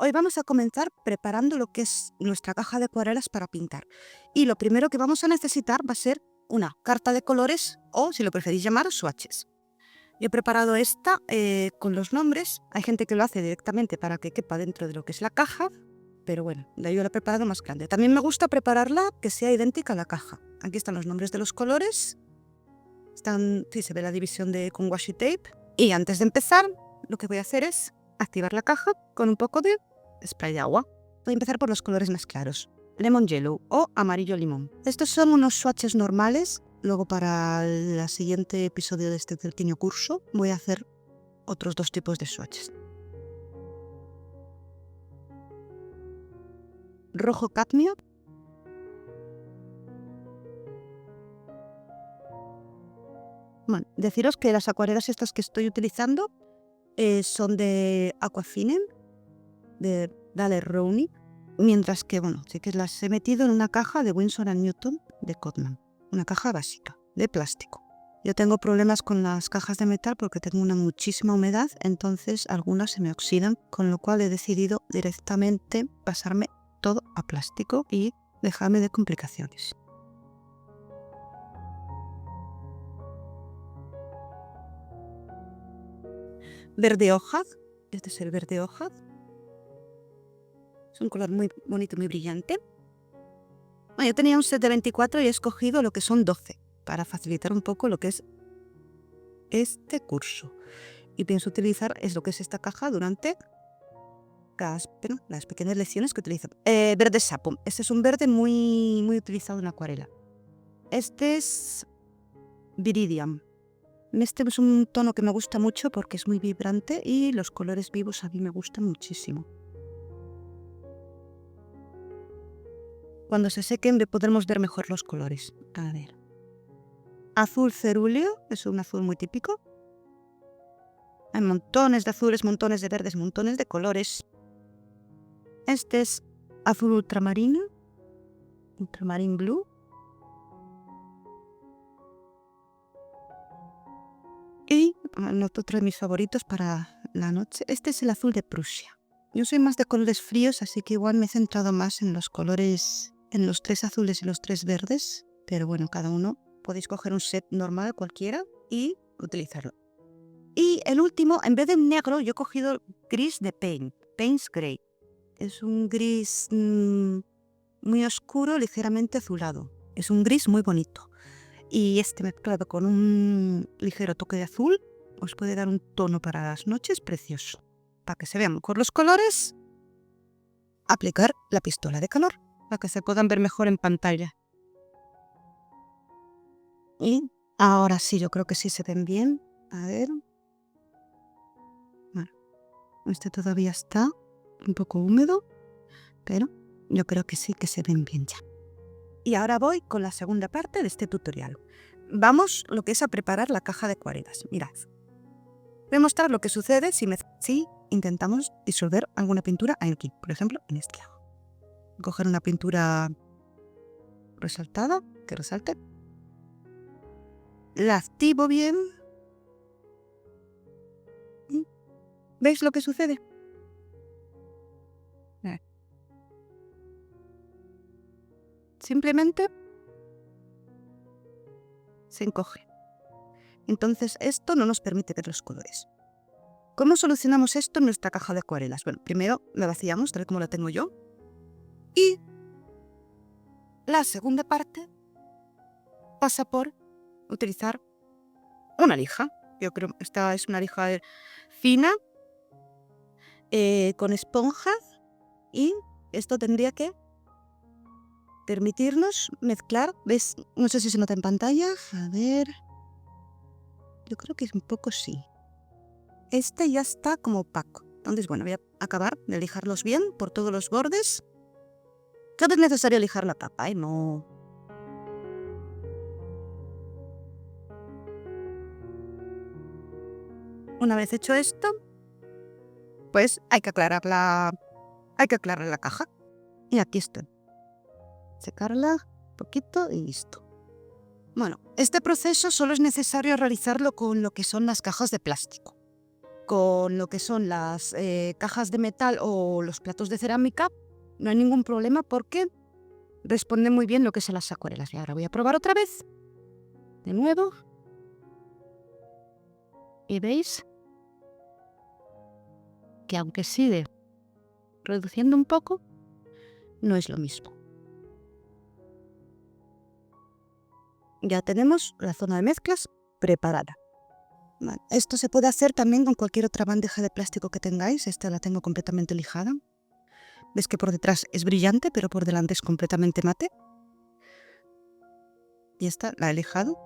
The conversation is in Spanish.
Hoy vamos a comenzar preparando lo que es nuestra caja de acuarelas para pintar. Y lo primero que vamos a necesitar va a ser una carta de colores o, si lo preferís llamar, swatches. Yo he preparado esta con los nombres. Hay gente que lo hace directamente para que quepa dentro de lo que es la caja, pero bueno, yo la he preparado más grande. También me gusta prepararla que sea idéntica a la caja. Aquí están los nombres de los colores. Sí, se ve la división con washi tape. Y antes de empezar, lo que voy a hacer es activar la caja con un poco de spray de agua. Voy a empezar por los colores más claros. Lemon Yellow o amarillo limón. Estos son unos swatches normales. Luego para el siguiente episodio de este pequeño curso voy a hacer otros dos tipos de swatches. Rojo cadmio. Bueno, deciros que las acuarelas estas que estoy utilizando son de Aquafinem, de Daler-Rowney, mientras que, bueno, sí que las he metido en una caja de Winsor & Newton de Cotman, una caja básica, de plástico. Yo tengo problemas con las cajas de metal porque tengo muchísima humedad, entonces algunas se me oxidan, con lo cual he decidido directamente pasarme todo a plástico y dejarme de complicaciones. Verde hoja, este es el verde hoja. Es un color muy bonito, muy brillante. Bueno, yo tenía un set de 24 y he escogido lo que son 12 para facilitar un poco lo que es este curso. Y pienso utilizar lo que es esta caja durante las pequeñas lecciones que utilizo. Verde sapo. Este es un verde muy, muy utilizado en acuarela. Este es Viridian. Este es un tono que me gusta mucho porque es muy vibrante y los colores vivos a mí me gustan muchísimo. Cuando se sequen podremos ver mejor los colores. A ver. Azul cerúleo, es un azul muy típico. Hay montones de azules, montones de verdes, montones de colores. Este es azul ultramarino, ultramarine blue. Y otro de mis favoritos para la noche, este es el azul de Prusia. Yo soy más de colores fríos, así que igual me he centrado más en los colores, en los 3 azules y los 3 verdes. Pero bueno, cada uno podéis coger un set normal cualquiera y utilizarlo. Y el último, en vez de negro, yo he cogido gris de Payne's Grey. Es un gris muy oscuro, ligeramente azulado. Es un gris muy bonito. Y este mezclado con un ligero toque de azul os puede dar un tono para las noches precioso. Para que se vean mejor los colores, aplicar la pistola de calor para que se puedan ver mejor en pantalla. Y ahora sí, yo creo que sí se ven bien. A ver. Bueno, este todavía está un poco húmedo, pero yo creo que sí que se ven bien ya. Y ahora voy con la segunda parte de este tutorial. Vamos lo que es a preparar la caja de acuarelas. Mirad. Voy a mostrar lo que sucede si intentamos disolver alguna pintura aquí, por ejemplo, en este lado. Coger una pintura resaltada, que resalte. La activo bien. ¿Veis lo que sucede? Simplemente se encoge. Entonces esto no nos permite ver los colores. ¿Cómo solucionamos esto en nuestra caja de acuarelas? Bueno, primero la vaciamos, tal como la tengo yo. Y la segunda parte pasa por utilizar una lija. Yo creo que esta es una lija fina con esponjas y esto tendría que permitirnos mezclar. ¿Ves? No sé si se nota en pantalla. A ver. Yo creo que es un poco sí. Este ya está como opaco. Entonces, bueno, voy a acabar de lijarlos bien por todos los bordes. No es necesario lijar la tapa, ¿eh? No. Una vez hecho esto, pues hay que aclarar la caja. Y aquí está. Secarla un poquito y listo. Bueno, este proceso solo es necesario realizarlo con lo que son las cajas de plástico. con lo que son las cajas de metal o los platos de cerámica, no hay ningún problema porque responde muy bien lo que son las acuarelas. Y ahora voy a probar otra vez, de nuevo. Y veis que aunque sigue reduciendo un poco, no es lo mismo. Ya tenemos la zona de mezclas preparada. Vale. Esto se puede hacer también con cualquier otra bandeja de plástico que tengáis. Esta la tengo completamente lijada. Ves que por detrás es brillante, pero por delante es completamente mate. Y esta la he lijado.